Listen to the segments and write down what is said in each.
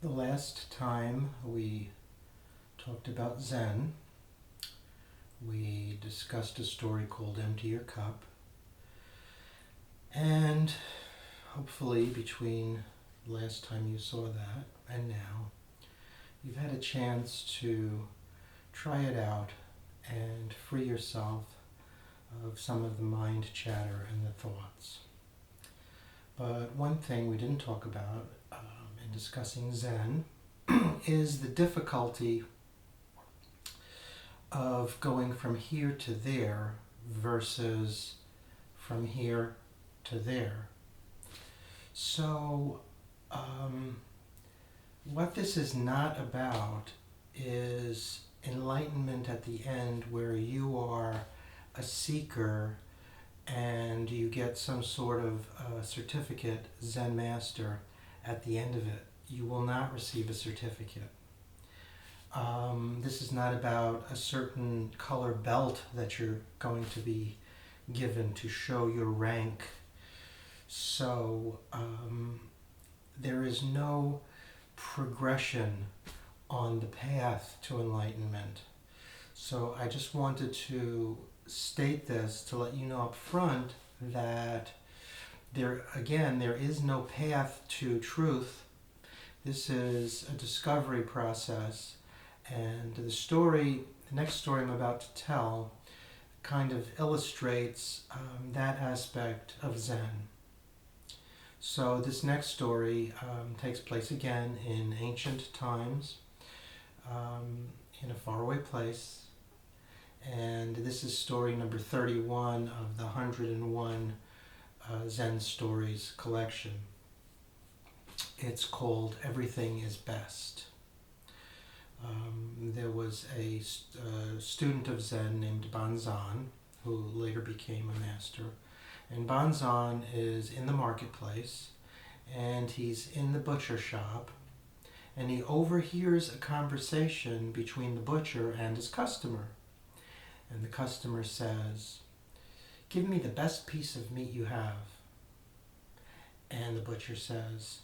The last time we talked about Zen, we discussed a story called Empty Your Cup. And hopefully between last time you saw that and now, you've had a chance to try it out and free yourself of some of the mind chatter and the thoughts. But one thing we didn't talk about in discussing Zen is the difficulty of going from here to there versus from here to there. So, what this is not about is enlightenment at the end where you are a seeker and you get some sort of certificate, Zen Master, at the end of it. You will not receive a certificate. This is not about a certain color belt that you're going to be given to show your rank. So there is no progression on the path to enlightenment. So I just wanted to state this to let you know up front that there is no path to truth. This is a discovery process, and the next story I'm about to tell kind of illustrates that aspect of Zen. So this next story takes place again in ancient times, in a faraway place. And this is story number 31 of the 101 Zen Stories collection. It's called Everything is Best. There was a student of Zen named Banzan, who later became a master. And Banzan is in the marketplace, and he's in the butcher shop, and he overhears a conversation between the butcher and his customer. And the customer says, "Give me the best piece of meat you have." And the butcher says,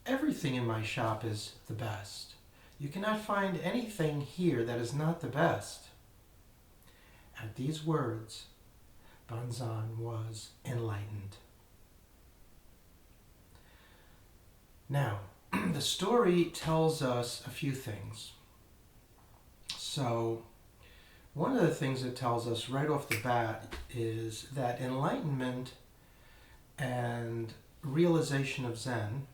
"Everything in my shop is the best. You cannot find anything here that is not the best." At these words, Banzan was enlightened. Now, the story tells us a few things. So, one of the things it tells us right off the bat is that enlightenment and realization of Zen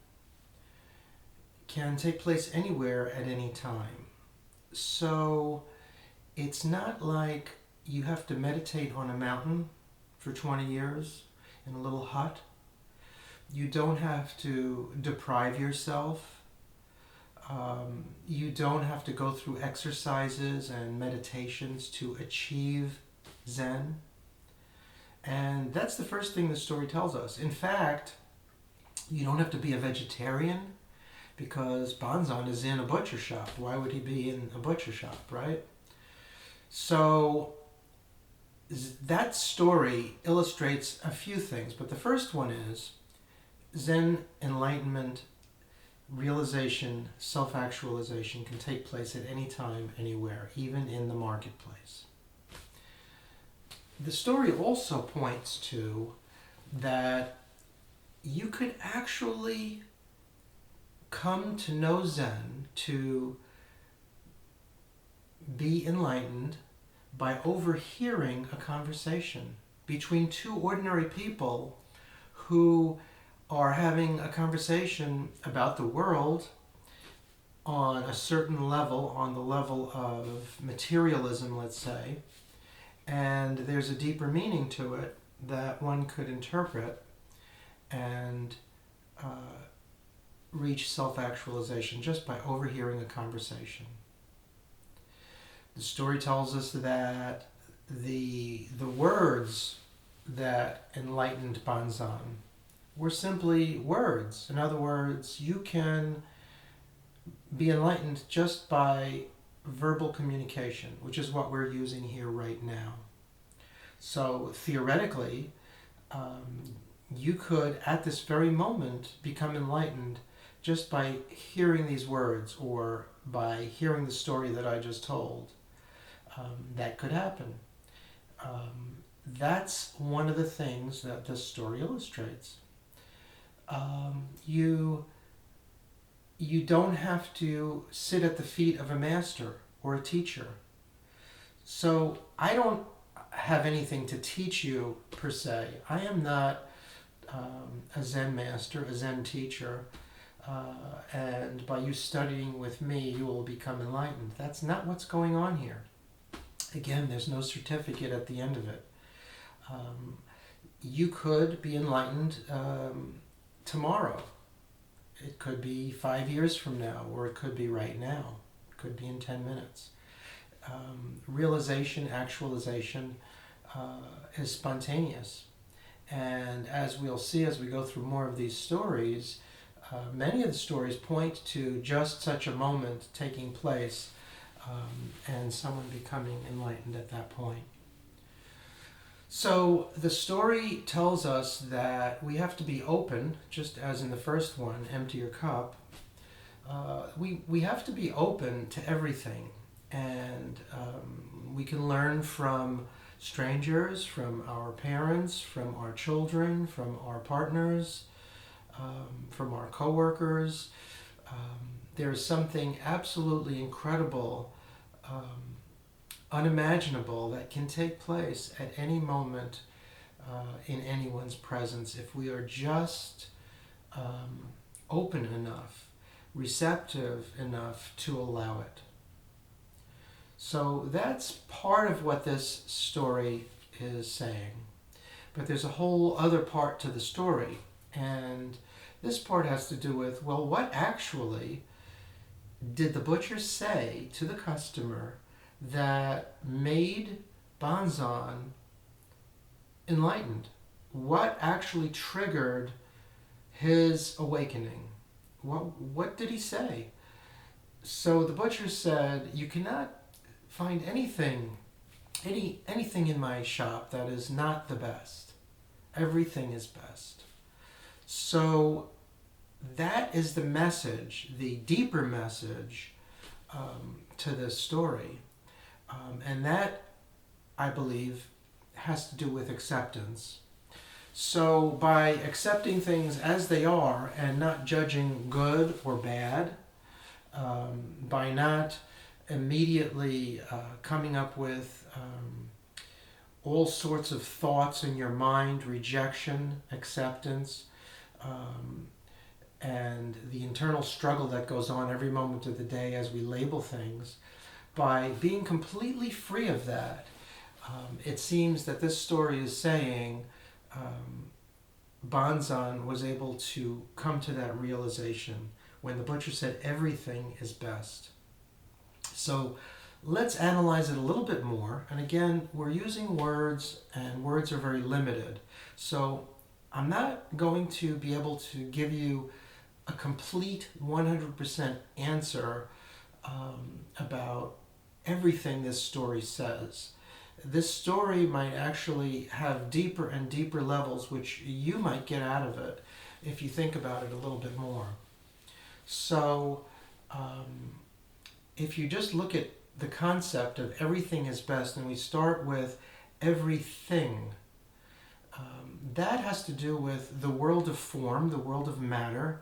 can take place anywhere at any time. So it's not like you have to meditate on a mountain for 20 years in a little hut. You don't have to deprive yourself. You don't have to go through exercises and meditations to achieve Zen. And that's the first thing the story tells us. In fact, you don't have to be a vegetarian because Banzan is in a butcher shop. Why would he be in a butcher shop, right? So that story illustrates a few things, but the first one is Zen enlightenment, realization, self-actualization can take place at any time, anywhere, even in the marketplace. The story also points to that you could actually come to know Zen, to be enlightened by overhearing a conversation between two ordinary people who are having a conversation about the world on a certain level, on the level of materialism, let's say, and there's a deeper meaning to it that one could interpret and reach self-actualization just by overhearing a conversation. The story tells us that the words that enlightened Banzan were simply words. In other words, you can be enlightened just by verbal communication, which is what we're using here right now. So theoretically, you could, at this very moment, become enlightened just by hearing these words or by hearing the story that I just told. That could happen. That's one of the things that this story illustrates. You don't have to sit at the feet of a master or a teacher. So I don't have anything to teach you per se. I am not a Zen master, a Zen teacher, and by you studying with me, you will become enlightened. That's not what's going on here. Again, there's no certificate at the end of it. You could be enlightened tomorrow. It could be 5 years from now, or it could be right now. It could be in 10 minutes. Realization, actualization is spontaneous. And as we'll see as we go through more of these stories, many of the stories point to just such a moment taking place and someone becoming enlightened at that point. So the story tells us that we have to be open, just as in the first one, empty your cup. We have to be open to everything, and we can learn from strangers, from our parents, from our children, from our partners, from our coworkers. There's something absolutely incredible, unimaginable that can take place at any moment in anyone's presence if we are just open enough, receptive enough to allow it. So that's part of what this story is saying. But there's a whole other part to the story, and this part has to do with, well, what actually did the butcher say to the customer that made Banzan enlightened? What actually triggered his awakening? What did he say? So the butcher said, you cannot find anything in my shop that is not the best. Everything is best. So that is the message, the deeper message to this story. And that, I believe, has to do with acceptance. So by accepting things as they are and not judging good or bad, by not immediately coming up with all sorts of thoughts in your mind, rejection, acceptance, and the internal struggle that goes on every moment of the day as we label things, by being completely free of that, it seems that this story is saying Banzan was able to come to that realization when the butcher said everything is best. So let's analyze it a little bit more. And again, we're using words, and words are very limited. So I'm not going to be able to give you a complete 100% answer about everything this story says. This story might actually have deeper and deeper levels, which you might get out of it if you think about it a little bit more. So if you just look at the concept of everything is best, and we start with everything, that has to do with the world of form, the world of matter.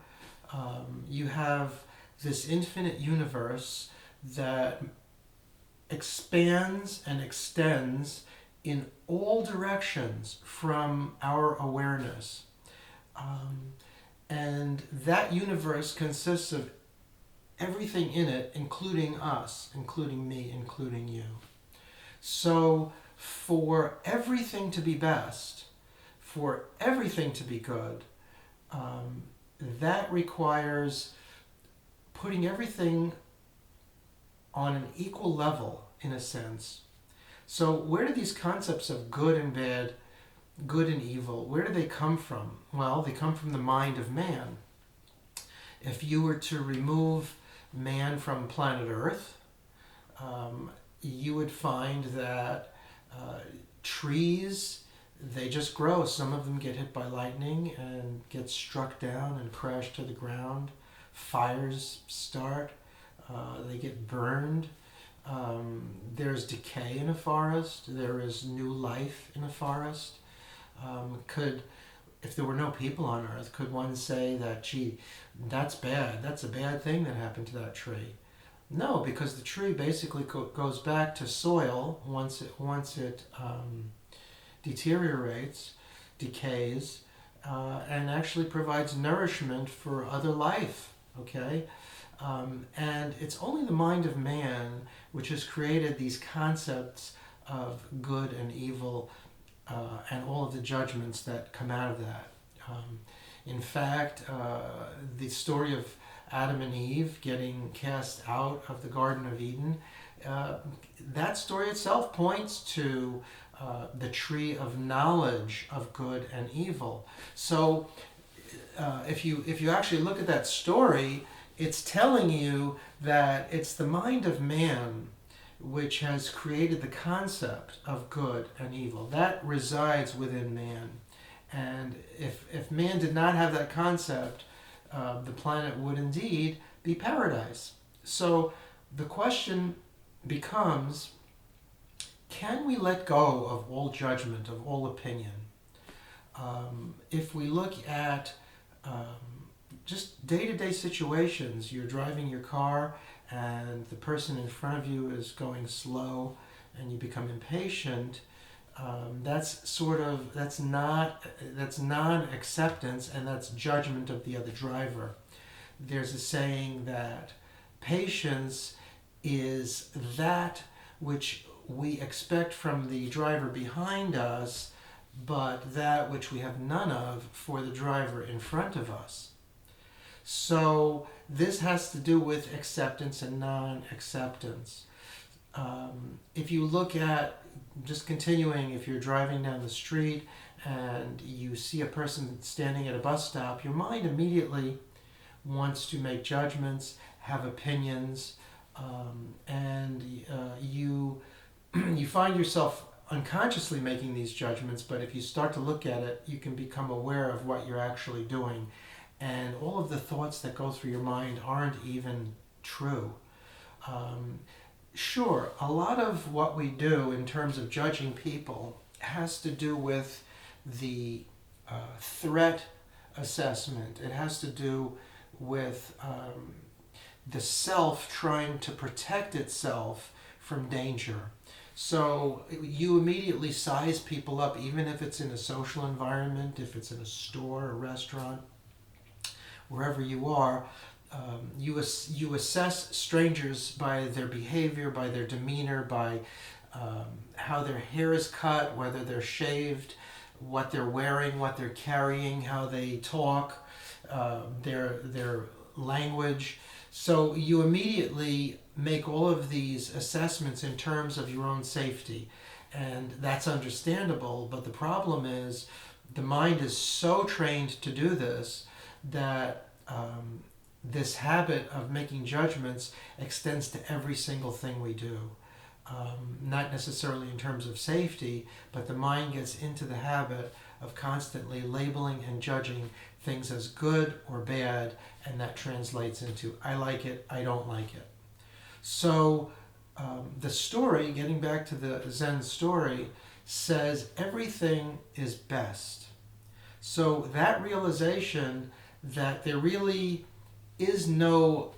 You have this infinite universe that expands and extends in all directions from our awareness. And that universe consists of everything in it, including us, including me, including you. So for everything to be best, for everything to be good, that requires putting everything on an equal level, in a sense. So where do these concepts of good and bad, good and evil, where do they come from? Well, they come from the mind of man. If you were to remove man from planet Earth, you would find that trees, they just grow. Some of them get hit by lightning and get struck down and crash to the ground. fires start, they get burned. There's decay in a forest. There is new life in a forest. If there were no people on Earth, could one say that, gee, that's bad, that's a bad thing that happened to that tree? No, because the tree basically goes back to soil once it deteriorates, decays, and actually provides nourishment for other life. Okay, and it's only the mind of man which has created these concepts of good and evil, and all of the judgments that come out of that. In fact, the story of Adam and Eve getting cast out of the Garden of Eden, that story itself points to the tree of knowledge of good and evil. So if you actually look at that story, it's telling you that it's the mind of man which has created the concept of good and evil. That resides within man. And if man did not have that concept, the planet would indeed be paradise. So the question becomes, can we let go of all judgment, of all opinion? If we look at just day-to-day situations, you're driving your car and the person in front of you is going slow and you become impatient, that's non-acceptance, and that's judgment of the other driver. There's a saying that patience is that which we expect from the driver behind us, but that which we have none of for the driver in front of us. So this has to do with acceptance and non-acceptance. If you look at, just continuing, if you're driving down the street and you see a person standing at a bus stop, your mind immediately wants to make judgments, have opinions, and you find yourself unconsciously making these judgments, but if you start to look at it, you can become aware of what you're actually doing. And all of the thoughts that go through your mind aren't even true. Sure, a lot of what we do in terms of judging people has to do with the threat assessment. It has to do with the self trying to protect itself from danger. So you immediately size people up, even if it's in a social environment, if it's in a store, a restaurant, wherever you are. You assess strangers by their behavior, by their demeanor, by how their hair is cut, whether they're shaved, what they're wearing, what they're carrying, how they talk, their language. So you immediately make all of these assessments in terms of your own safety. And that's understandable, but the problem is the mind is so trained to do this that this habit of making judgments extends to every single thing we do. Not necessarily in terms of safety, but the mind gets into the habit of constantly labeling and judging things as good or bad, and that translates into I like it, I don't like it. So the story, getting back to the Zen story, says everything is best. So that realization that there really is no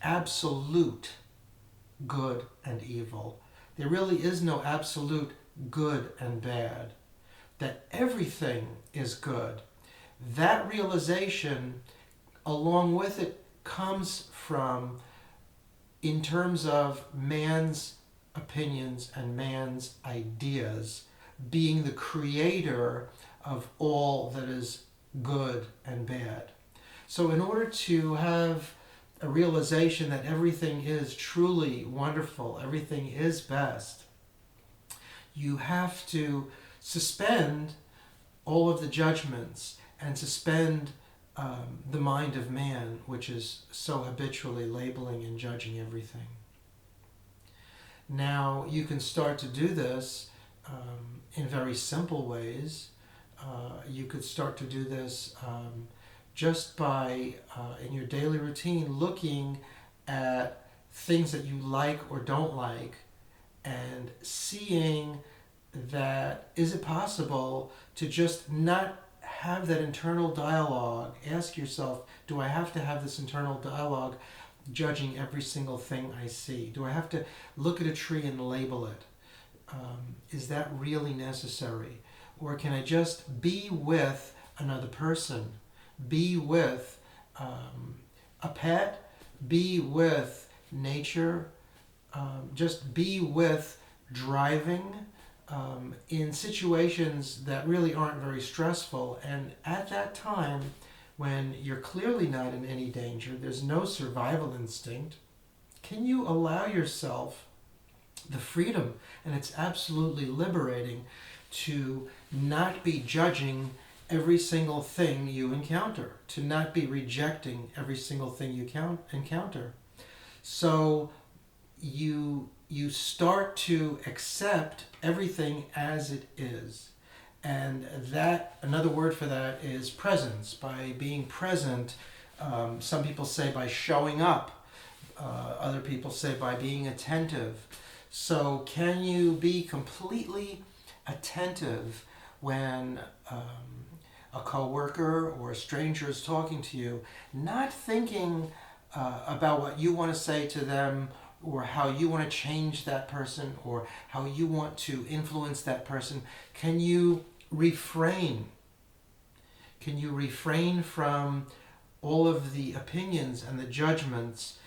absolute good and evil. There really is no absolute good and bad. That everything is good. That realization, along with it, comes from, in terms of man's opinions and man's ideas, being the creator of all that is good and bad. So in order to have a realization that everything is truly wonderful, everything is best, you have to suspend all of the judgments and suspend the mind of man, which is so habitually labeling and judging everything. Now, you can start to do this in very simple ways. You could start to do this just by, in your daily routine, looking at things that you like or don't like and seeing that, is it possible to just not have that internal dialogue? Ask yourself, do I have to have this internal dialogue judging every single thing I see? Do I have to look at a tree and label it? Is that really necessary? Or can I just be with another person, be with a pet, be with nature, just be with driving in situations that really aren't very stressful. And at that time, when you're clearly not in any danger, there's no survival instinct, can you allow yourself the freedom, and it's absolutely liberating, to not be judging every single thing you encounter, to not be rejecting every single thing you encounter. So you start to accept everything as it is. And that, another word for that is presence. By being present, some people say by showing up, other people say by being attentive. So can you be completely attentive when a coworker or a stranger is talking to you, not thinking about what you want to say to them, or how you want to change that person, or how you want to influence that person? Can you refrain? Can you refrain from all of the opinions and the judgments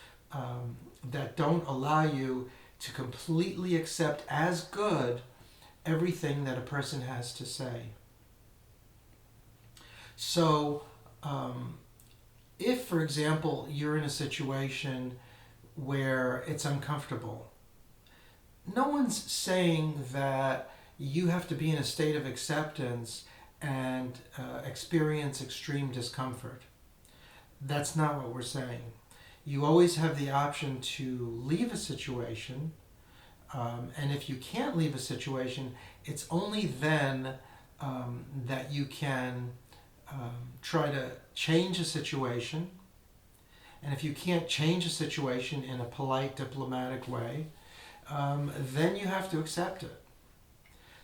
that don't allow you to completely accept as good everything that a person has to say? So, if, for example, you're in a situation where it's uncomfortable, no one's saying that you have to be in a state of acceptance and experience extreme discomfort. That's not what we're saying. You always have the option to leave a situation, and if you can't leave a situation, it's only then that you can try to change a situation. And if you can't change a situation in a polite, diplomatic way, then you have to accept it.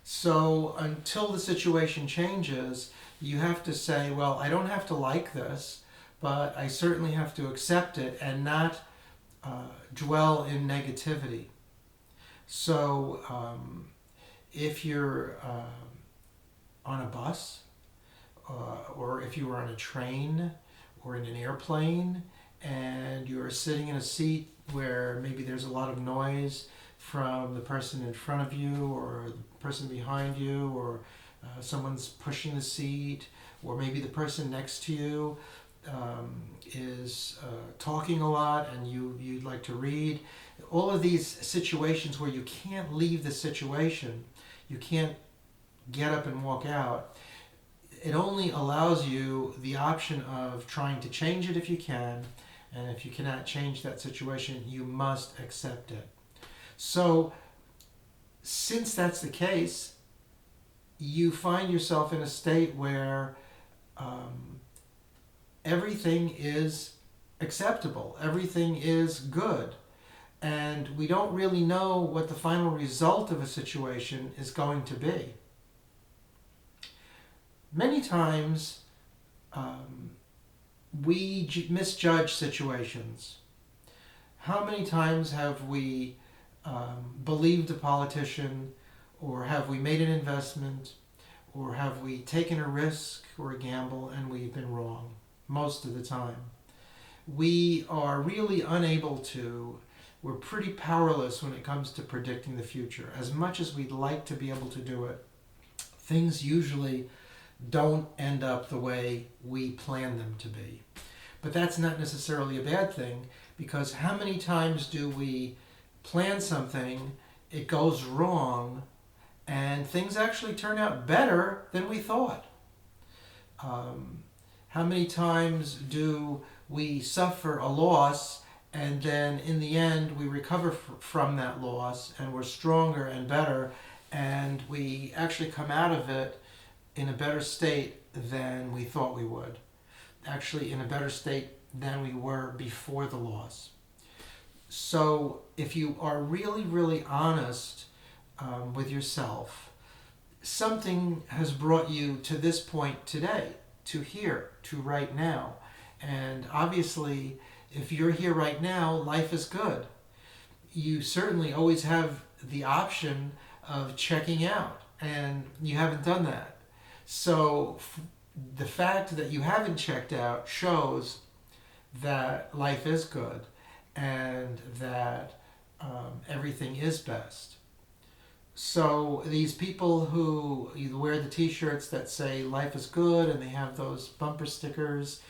So until the situation changes, you have to say, well, I don't have to like this, but I certainly have to accept it and not dwell in negativity. So if you're on a bus, or if you were on a train or in an airplane, and you're sitting in a seat where maybe there's a lot of noise from the person in front of you or the person behind you, or someone's pushing the seat, or maybe the person next to you is talking a lot and you'd like to read. All of these situations where you can't leave the situation, you can't get up and walk out, it only allows you the option of trying to change it if you can, and if you cannot change that situation, you must accept it. So, since that's the case, you find yourself in a state where everything is acceptable, everything is good, and we don't really know what the final result of a situation is going to be. Many times, we misjudge situations. How many times have we believed a politician, or have we made an investment, or have we taken a risk or a gamble and we've been wrong? Most of the time. We are really unable to, we're pretty powerless when it comes to predicting the future. As much as we'd like to be able to do it, things usually don't end up the way we plan them to be. But that's not necessarily a bad thing, because how many times do we plan something, it goes wrong, and things actually turn out better than we thought? How many times do we suffer a loss, and then in the end we recover from that loss, and we're stronger and better, and we actually come out of it in a better state than we thought we would? actually in a better state than we were before the laws. So if you are really, really honest with yourself, something has brought you to this point today, to here, to right now. And obviously, if you're here right now, life is good. You certainly always have the option of checking out, and you haven't done that. So the fact that you haven't checked out shows that life is good and that everything is best. So these people who either wear the t-shirts that say life is good and they have those bumper stickers,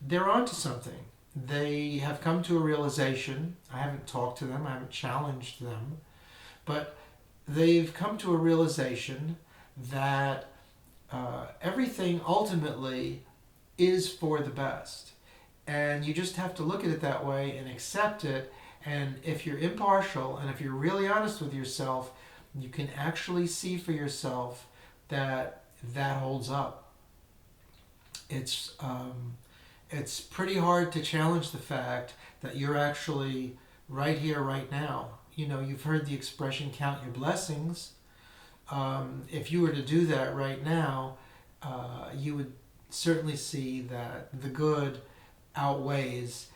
they're onto something. They have come to a realization. I haven't talked to them, I haven't challenged them, but they've come to a realization that everything ultimately is for the best. And you just have to look at it that way and accept it. And if you're impartial and if you're really honest with yourself, you can actually see for yourself that that holds up. It's pretty hard to challenge the fact that you're actually right here, right now. You know, you've heard the expression count your blessings. If you were to do that right now, you would certainly see that the good outweighs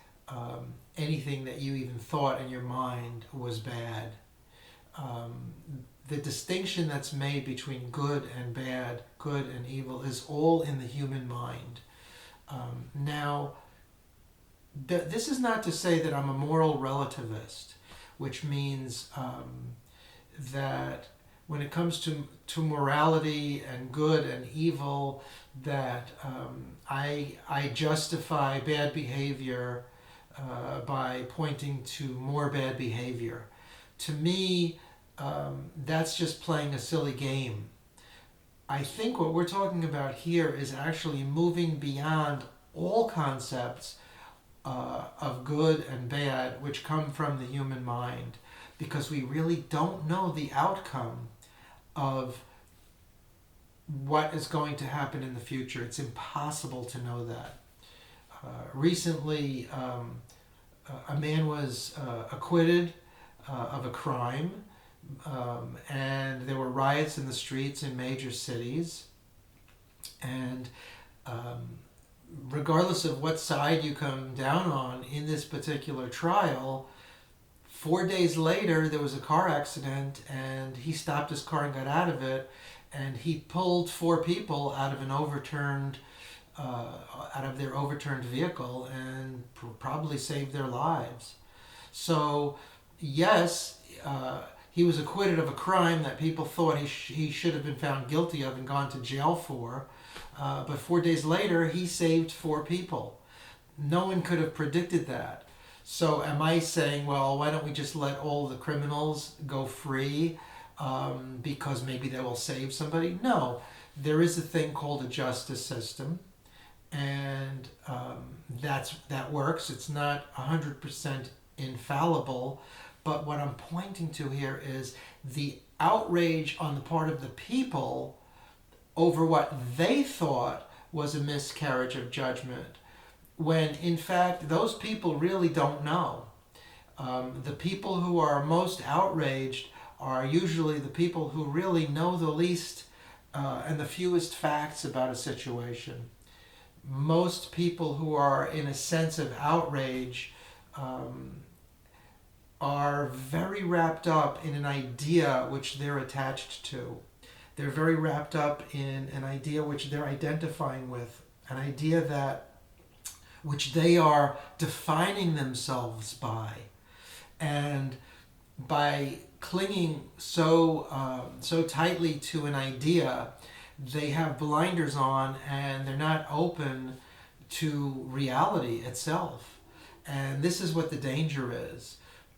anything that you even thought in your mind was bad. The distinction that's made between good and bad, good and evil, is all in the human mind. Now, this is not to say that I'm a moral relativist, which means that when it comes to morality and good and evil, that I justify bad behavior by pointing to more bad behavior. To me, that's just playing a silly game. I think what we're talking about here is actually moving beyond all concepts of good and bad, which come from the human mind, because we really don't know the outcome of what is going to happen in the future. It's impossible to know that. Recently, a man was acquitted of a crime, and there were riots in the streets in major cities. And regardless of what side you come down on in this particular trial, 4 days later there was a car accident, and he stopped his car and got out of it, and he pulled 4 people out of an overturned out of their overturned vehicle and probably saved their lives. So yes, he was acquitted of a crime that people thought he should have been found guilty of and gone to jail for. But 4 days later, he saved 4 people. No one could have predicted that. So am I saying, well, why don't we just let all the criminals go free because maybe they will save somebody? No, there is a thing called a justice system, and that works. It's not 100% infallible, but what I'm pointing to here is the outrage on the part of the people over what they thought was a miscarriage of judgment, when in fact those people really don't know. The people who are most outraged are usually the people who really know the least and the fewest facts about a situation. Most people who are in a sense of outrage are very wrapped up in an idea which they're attached to. They're very wrapped up in an idea which they're identifying with, an idea that which they are defining themselves by. And by clinging so tightly to an idea, they have blinders on and they're not open to reality itself. And this is what the danger is.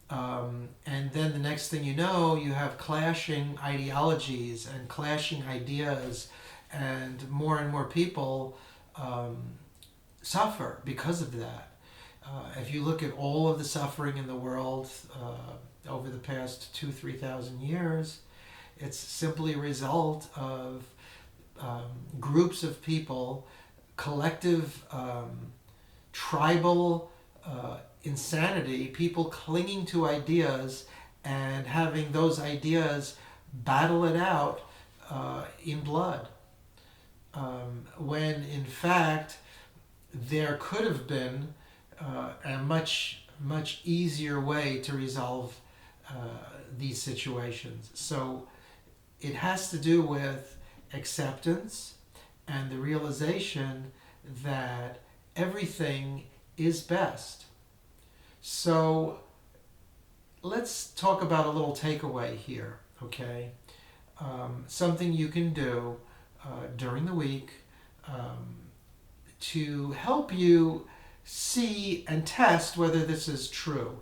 And then the next thing you know, you have clashing ideologies and clashing ideas, and more people suffer because of that. If you look at all of the suffering in the world over the past 2,000-3,000 years, it's simply a result of groups of people collective tribal insanity, people clinging to ideas and having those ideas battle it out in blood. When in fact there could have been a much easier way to resolve these situations. So it has to do with acceptance and the realization that everything is best. So let's talk about a little takeaway here, okay? Something you can do during the week to help you see and test whether this is true.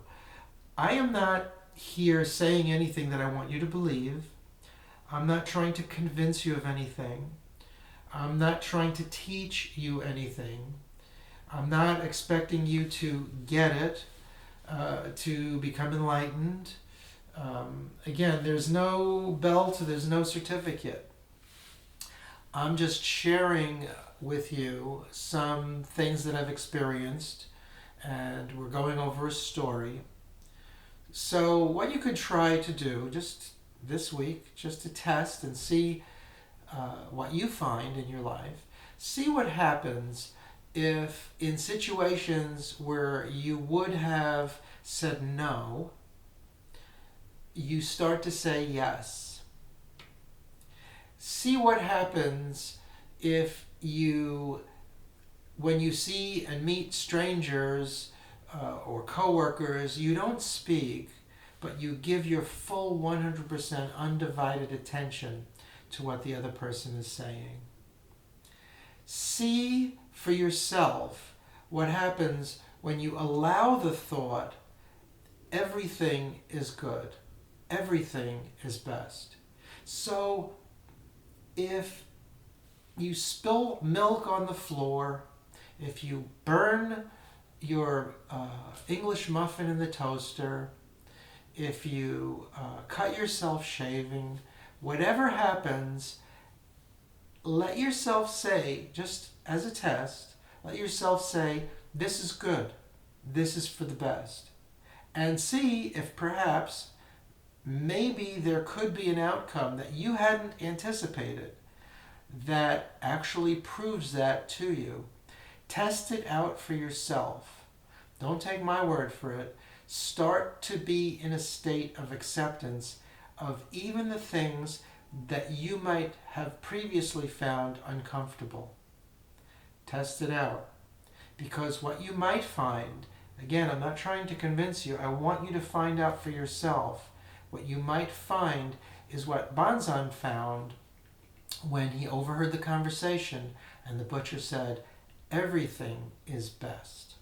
I am not here saying anything that I want you to believe. I'm not trying to convince you of anything. I'm not trying to teach you anything. I'm not expecting you to get it, to become enlightened. Again, there's no belt, there's no certificate. I'm just sharing with you some things that I've experienced, and we're going over a story. So what you could try to do just this week, just to test and see what you find in your life, see what happens if in situations where you would have said no, you start to say yes. See what happens if you, when you see and meet strangers or coworkers, you don't speak, but you give your full 100% undivided attention to what the other person is saying. See for yourself what happens when you allow the thought, everything is good, everything is best. So if you spill milk on the floor, if you burn your English muffin in the toaster, if you cut yourself shaving, whatever happens, let yourself say, just as a test, let yourself say, this is good, this is for the best. And see if perhaps, maybe there could be an outcome that you hadn't anticipated that actually proves that to you. Test it out for yourself. Don't take my word for it. Start to be in a state of acceptance of even the things that you might have previously found uncomfortable. Test it out. Because what you might find, again, I'm not trying to convince you, I want you to find out for yourself. What you might find is what Banzan found when he overheard the conversation and the butcher said, everything is best.